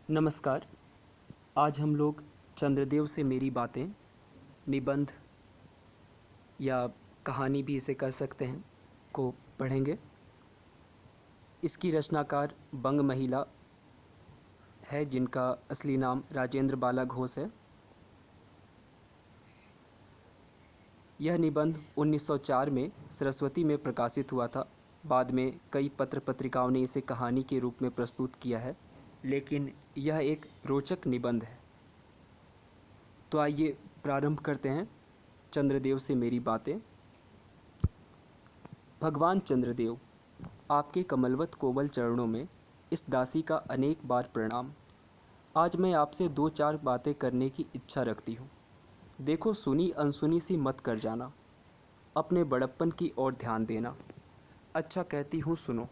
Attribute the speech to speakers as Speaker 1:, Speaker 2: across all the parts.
Speaker 1: नमस्कार। आज हम लोग चंद्रदेव से मेरी बातें निबंध या कहानी भी इसे कह सकते हैं को पढ़ेंगे। इसकी रचनाकार बंग महिला है जिनका असली नाम राजेंद्र बाला घोष है। यह निबंध 1904 में सरस्वती में प्रकाशित हुआ था। बाद में कई पत्र पत्रिकाओं ने इसे कहानी के रूप में प्रस्तुत किया है, लेकिन यह एक रोचक निबंध है। तो आइए प्रारंभ करते हैं चंद्रदेव से मेरी बातें। भगवान चंद्रदेव, आपके कमलवत कोमल चरणों में इस दासी का अनेक बार प्रणाम। आज मैं आपसे 2-4 बातें करने की इच्छा रखती हूँ। देखो, सुनी अनसुनी सी मत कर जाना। अपने बड़प्पन की ओर ध्यान देना। अच्छा कहती हूँ, सुनो।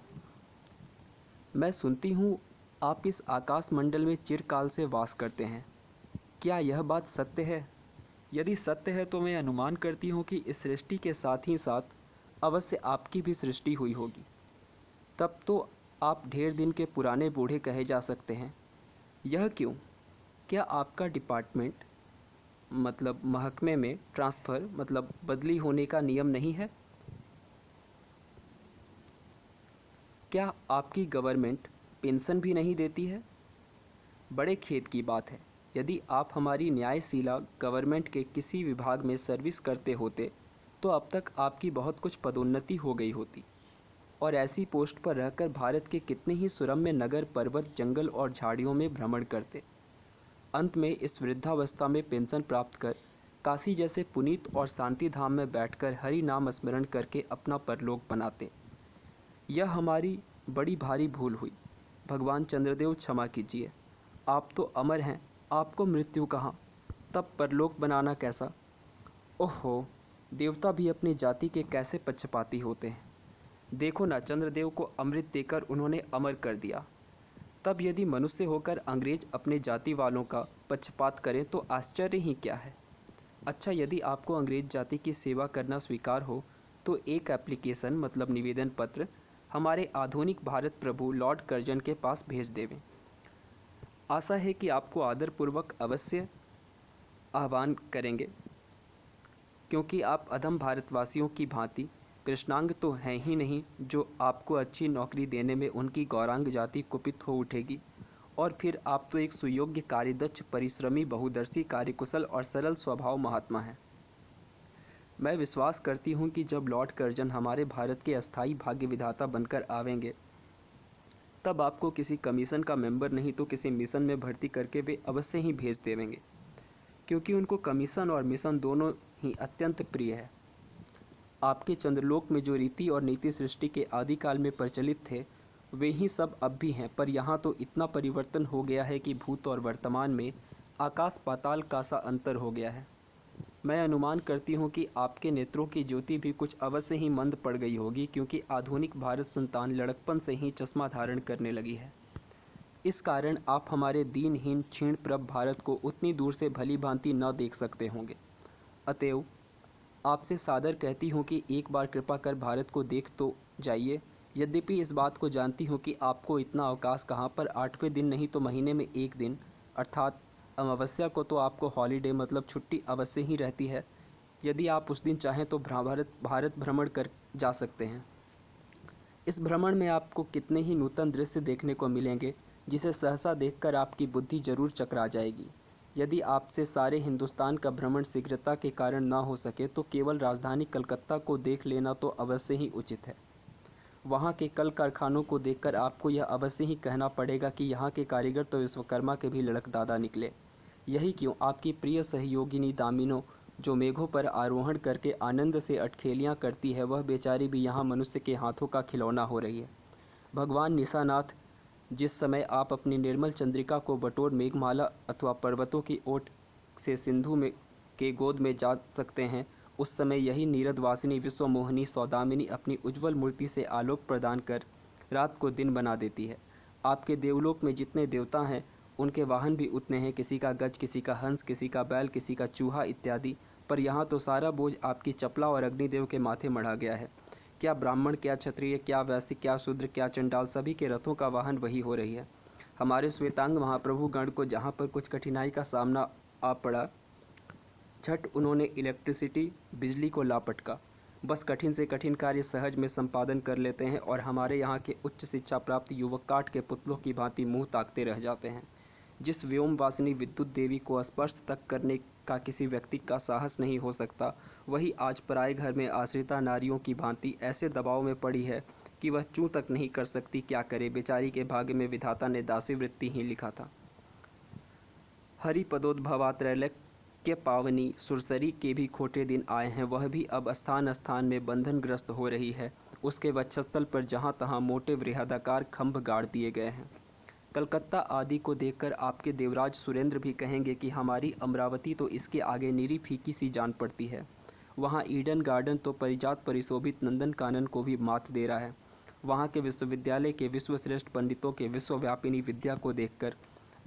Speaker 1: मैं सुनती हूँ आप इस आकाश मंडल में चिरकाल से वास करते हैं। क्या यह बात सत्य है? यदि सत्य है तो मैं अनुमान करती हूँ कि इस सृष्टि के साथ ही साथ अवश्य आपकी भी सृष्टि हुई होगी। तब तो आप ढेर दिन के पुराने बूढ़े कहे जा सकते हैं। यह क्यों? क्या आपका डिपार्टमेंट मतलब महकमे में ट्रांसफ़र मतलब बदली होने का नियम नहीं है? क्या आपकी गवर्नमेंट पेंशन भी नहीं देती है? बड़े खेद की बात है। यदि आप हमारी न्यायशीला गवर्नमेंट के किसी विभाग में सर्विस करते होते तो अब तक आपकी बहुत कुछ पदोन्नति हो गई होती और ऐसी पोस्ट पर रहकर भारत के कितने ही सुरम्य नगर, पर्वत, जंगल और झाड़ियों में भ्रमण करते। अंत में इस वृद्धावस्था में पेंशन प्राप्त कर काशी जैसे पुनीत और शांति धाम में बैठकर हरि नाम स्मरण करके अपना परलोक बनाते। यह हमारी बड़ी भारी भूल हुई। भगवान चंद्रदेव, क्षमा कीजिए। आप तो अमर हैं, आपको मृत्यु कहाँ, तब परलोक बनाना कैसा? ओहो, देवता भी अपनी जाति के कैसे पक्षपाती होते हैं। देखो ना, चंद्रदेव को अमृत देकर उन्होंने अमर कर दिया। तब यदि मनुष्य होकर अंग्रेज अपने जाति वालों का पक्षपात करें तो आश्चर्य ही क्या है। अच्छा, यदि आपको अंग्रेज जाति की सेवा करना स्वीकार हो तो एक एप्लीकेशन मतलब निवेदन पत्र हमारे आधुनिक भारत प्रभु लॉर्ड कर्जन के पास भेज देवें। आशा है कि आपको आदरपूर्वक अवश्य आह्वान करेंगे, क्योंकि आप अधम भारतवासियों की भांति कृष्णांग तो हैं ही नहीं जो आपको अच्छी नौकरी देने में उनकी गौरांग जाति कुपित हो उठेगी। और फिर आप तो एक सुयोग्य, कार्यदक्ष, परिश्रमी, बहुदर्शी, कार्यकुशल और सरल स्वभाव महात्मा हैं। मैं विश्वास करती हूँ कि जब लॉर्ड कर्जन हमारे भारत के अस्थायी भाग्य विधाता बनकर आवेंगे तब आपको किसी कमीशन का मेंबर नहीं तो किसी मिशन में भर्ती करके वे अवश्य ही भेज देंगे, क्योंकि उनको कमीशन और मिशन दोनों ही अत्यंत प्रिय है। आपके चंद्रलोक में जो रीति और नीति सृष्टि के आदिकाल में प्रचलित थे वे ही सब अब भी हैं, पर यहाँ तो इतना परिवर्तन हो गया है कि भूत और वर्तमान में आकाश पाताल का सा अंतर हो गया है। मैं अनुमान करती हूँ कि आपके नेत्रों की ज्योति भी कुछ अवश्य ही मंद पड़ गई होगी, क्योंकि आधुनिक भारत संतान लड़कपन से ही चश्मा धारण करने लगी है। इस कारण आप हमारे दीनहीन क्षीण प्रभ भारत को उतनी दूर से भली भांति न देख सकते होंगे। अतएव आपसे सादर कहती हूँ कि एक बार कृपा कर भारत को देख तो जाइए। यद्यपि इस बात को जानती हूँ कि आपको इतना अवकाश कहाँ पर 8वें दिन नहीं तो महीने में एक दिन अर्थात अमावस्या को तो आपको हॉलीडे मतलब छुट्टी अवश्य ही रहती है। यदि आप उस दिन चाहें तो भारत भ्रमण कर जा सकते हैं। इस भ्रमण में आपको कितने ही नूतन दृश्य देखने को मिलेंगे जिसे सहसा देखकर आपकी बुद्धि जरूर चकरा जाएगी। यदि आपसे सारे हिंदुस्तान का भ्रमण शीघ्रता के कारण ना हो सके तो केवल राजधानी कलकत्ता को देख लेना तो अवश्य ही उचित है। वहाँ के कल कारखानों को देखकर आपको यह अवश्य ही कहना पड़ेगा कि यहाँ के कारीगर तो विश्वकर्मा के भी लड़कदादा निकले। यही क्यों आपकी प्रिय सहयोगिनी दामिनो, जो मेघों पर आरोहण करके आनंद से अटखेलियाँ करती है, वह बेचारी भी यहाँ मनुष्य के हाथों का खिलौना हो रही है। भगवान निशानाथ, जिस समय आप अपनी निर्मल चंद्रिका को बटोर मेघमाला अथवा पर्वतों की ओट से सिंधु में के गोद में जा सकते हैं, उस समय यही नीरदवासिनी विश्वमोहिनी सौदामिनी अपनी उज्ज्वल मूर्ति से आलोक प्रदान कर रात को दिन बना देती है। आपके देवलोक में जितने देवता हैं उनके वाहन भी उतने हैं, किसी का गज, किसी का हंस, किसी का बैल, किसी का चूहा इत्यादि। पर यहाँ तो सारा बोझ आपकी चपला और अग्निदेव के माथे मढ़ा गया है। क्या ब्राह्मण, क्या क्षत्रिय, क्या वैश्य, क्या शूद्र, क्या चंडाल, सभी के रथों का वाहन वही हो रही है। हमारे श्वेतांग महाप्रभु गण को जहाँ पर कुछ कठिनाई का सामना आ पड़ा, झट उन्होंने इलेक्ट्रिसिटी बिजली को लापटका। बस कठिन से कठिन कार्य सहज में संपादन कर लेते हैं और हमारे यहाँ के उच्च शिक्षा प्राप्त युवक काठ के पुतलों की भांति मुंह ताकते रह जाते हैं। जिस व्योमवासिनी विद्युत देवी को स्पर्श तक करने का किसी व्यक्ति का साहस नहीं हो सकता, वही आज पराए घर में आश्रिता नारियों की भांति ऐसे दबाव में पड़ी है कि वह चूं तक नहीं कर सकती। क्या करे, बेचारी के भाग्य में विधाता ने दासी वृत्ति ही लिखा था। हरिपदोद्भवात्रैलक्य पावनी सुरसरी के भी खोटे दिन आए हैं। वह भी अब स्थान स्थान में बंधनग्रस्त हो रही है। उसके वक्षस्थल पर जहाँ तहाँ मोटे वृहदाकार खंभ गाड़ दिए गए हैं। कलकत्ता आदि को देखकर आपके देवराज सुरेंद्र भी कहेंगे कि हमारी अमरावती तो इसके आगे निरी फीकी सी जान पड़ती है। वहाँ ईडन गार्डन तो परिजात परिशोभित नंदन कानन को भी मात दे रहा है। वहाँ के विश्वविद्यालय के विश्वश्रेष्ठ पंडितों के विश्वव्यापिनी विद्या को देखकर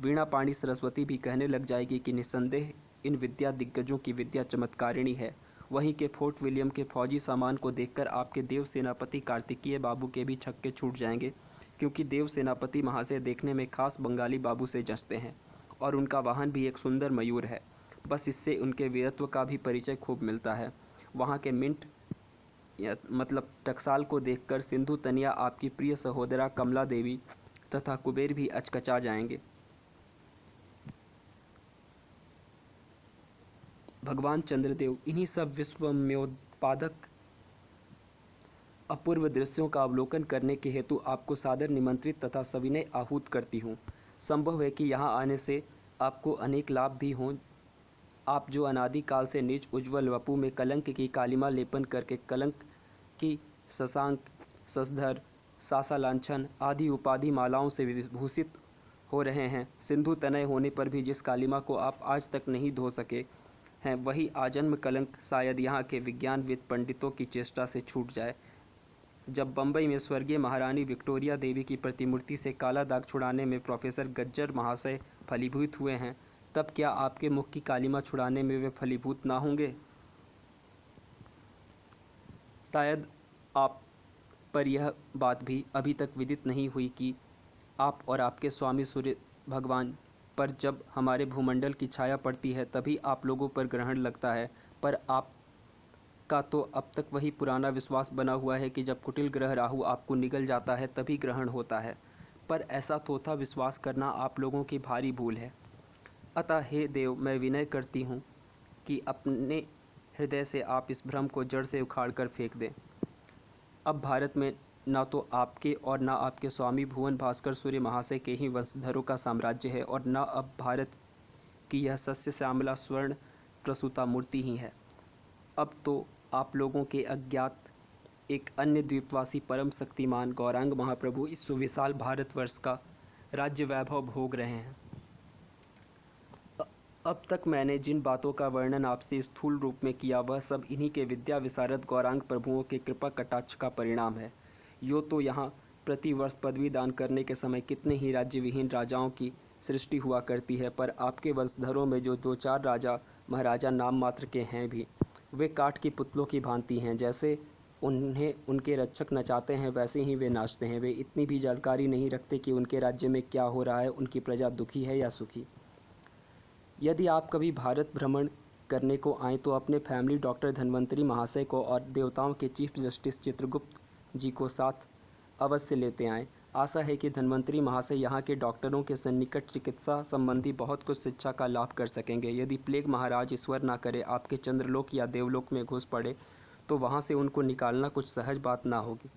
Speaker 1: वीणा पाणी सरस्वती भी कहने लग जाएगी कि निस्संदेह इन विद्या दिग्गजों की विद्या चमत्कारिणी है। वहीं के फोर्ट विलियम के फौजी सामान को देखकर आपके देव सेनापति कार्तिकीय बाबू के भी छक्के छूट जाएंगे, क्योंकि देव सेनापति महाशय देखने में खास बंगाली बाबू से जचते हैं और उनका वाहन भी एक सुंदर मयूर है। बस इससे उनके वीरत्व का भी परिचय खूब मिलता है। वहाँ के मिंट मतलब टकसाल को देखकर सिंधु तनिया आपकी प्रिय सहोदरा कमला देवी तथा कुबेर भी अचकचा जाएंगे। भगवान चंद्रदेव इन्हीं सब विश्वम्योत्पादक अपूर्व दृश्यों का अवलोकन करने के हेतु आपको सादर निमंत्रित तथा सविनय आहूत करती हूँ। संभव है कि यहाँ आने से आपको अनेक लाभ भी हों। आप जो अनादिकाल से निज उज्ज्वल वपु में कलंक की कालिमा लेपन करके कलंक की शशांक, शशधर, सासालांछन आदि उपाधि मालाओं से विभूषित हो रहे हैं, सिंधु तनय होने पर भी जिस कालिमा को आप आज तक नहीं धो सके हैं, वही आजन्म कलंक शायद यहाँ के विज्ञानविद पंडितों की चेष्टा से छूट जाए। जब बम्बई में स्वर्गीय महारानी विक्टोरिया देवी की प्रतिमूर्ति से काला दाग छुड़ाने में प्रोफेसर गज्जर महाशय फलीभूत हुए हैं, तब क्या आपके मुख की कालिमा छुड़ाने में वे फलीभूत ना होंगे? शायद आप पर यह बात भी अभी तक विदित नहीं हुई कि आप और आपके स्वामी सूर्य भगवान पर जब हमारे भूमंडल की छाया पड़ती है तभी आप लोगों पर ग्रहण लगता है। पर आप का तो अब तक वही पुराना विश्वास बना हुआ है कि जब कुटिल ग्रह राहु आपको निगल जाता है तभी ग्रहण होता है। पर ऐसा थोथा विश्वास करना आप लोगों की भारी भूल है। अतः हे देव, मैं विनय करती हूँ कि अपने हृदय से आप इस भ्रम को जड़ से उखाड़ कर फेंक दें। अब भारत में ना तो आपके और ना आपके स्वामी भुवन भास्कर सूर्य महाशय के ही वंशधरों का साम्राज्य है और न अब भारत की यह सस्य श्यामला स्वर्ण प्रसूता मूर्ति ही है। अब तो आप लोगों के अज्ञात एक अन्य द्वीपवासी परम शक्तिमान गौरांग महाप्रभु इस सुविशाल भारतवर्ष का राज्य वैभव भोग रहे हैं। अब तक मैंने जिन बातों का वर्णन आपसे स्थूल रूप में किया वह सब इन्हीं के विद्या विशारद गौरांग प्रभुओं के कृपा कटाक्ष का परिणाम है। यो तो यहाँ प्रतिवर्ष पदवी दान करने के समय कितने ही राज्य विहीन राजाओं की सृष्टि हुआ करती है, पर आपके वंशधरों में जो 2-4 राजा महाराजा नाम मात्र के हैं भी वे काठ की पुतलों की भांति हैं। जैसे उन्हें उनके रक्षक नचाते हैं वैसे ही वे नाचते हैं। वे इतनी भी जानकारी नहीं रखते कि उनके राज्य में क्या हो रहा है, उनकी प्रजा दुखी है या सुखी। यदि आप कभी भारत भ्रमण करने को आएँ तो अपने फैमिली डॉक्टर धन्वंतरी महाशय को और देवताओं के चीफ जस्टिस चित्रगुप्त जी को साथ अवश्य लेते आएँ। आशा है कि धन्वंतरी महाशय यहाँ के डॉक्टरों के सन्निकट चिकित्सा संबंधी बहुत कुछ शिक्षा का लाभ कर सकेंगे। यदि प्लेग महाराज ईश्वर ना करे आपके चंद्रलोक या देवलोक में घुस पड़े तो वहाँ से उनको निकालना कुछ सहज बात ना होगी।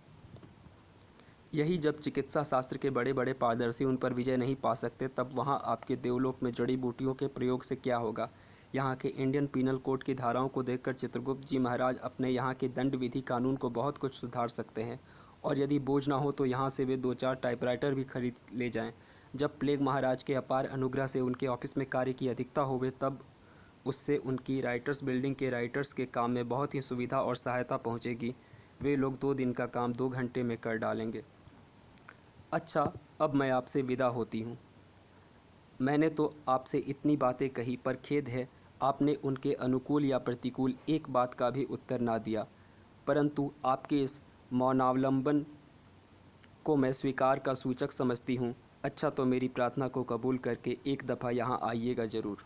Speaker 1: यही जब चिकित्सा शास्त्र के बड़े बड़े पारदर्शी उन पर विजय नहीं पा सकते, तब वहाँ आपके देवलोक में जड़ी बूटियों के प्रयोग से क्या होगा। यहाँ के इंडियन पीनल कोड की धाराओं को देखकर चित्रगुप्त जी महाराज अपने यहाँ के दंड विधि कानून को बहुत कुछ सुधार सकते हैं। और यदि बोझ ना हो तो यहाँ से वे 2-4 टाइपराइटर भी खरीद ले जाएं। जब प्लेग महाराज के अपार अनुग्रह से उनके ऑफिस में कार्य की अधिकता होवे तब उससे उनकी राइटर्स बिल्डिंग के राइटर्स के काम में बहुत ही सुविधा और सहायता पहुँचेगी। वे लोग 2 दिन का काम 2 घंटे में कर डालेंगे। अच्छा, अब मैं आपसे विदा होती हूँ। मैंने तो आपसे इतनी बातें कही, पर खेद है आपने उनके अनुकूल या प्रतिकूल एक बात का भी उत्तर ना दिया। परंतु आपके इस मौनावलंबन को मैं स्वीकार का सूचक समझती हूँ। अच्छा, तो मेरी प्रार्थना को कबूल करके एक दफ़ा यहाँ आइएगा ज़रूर।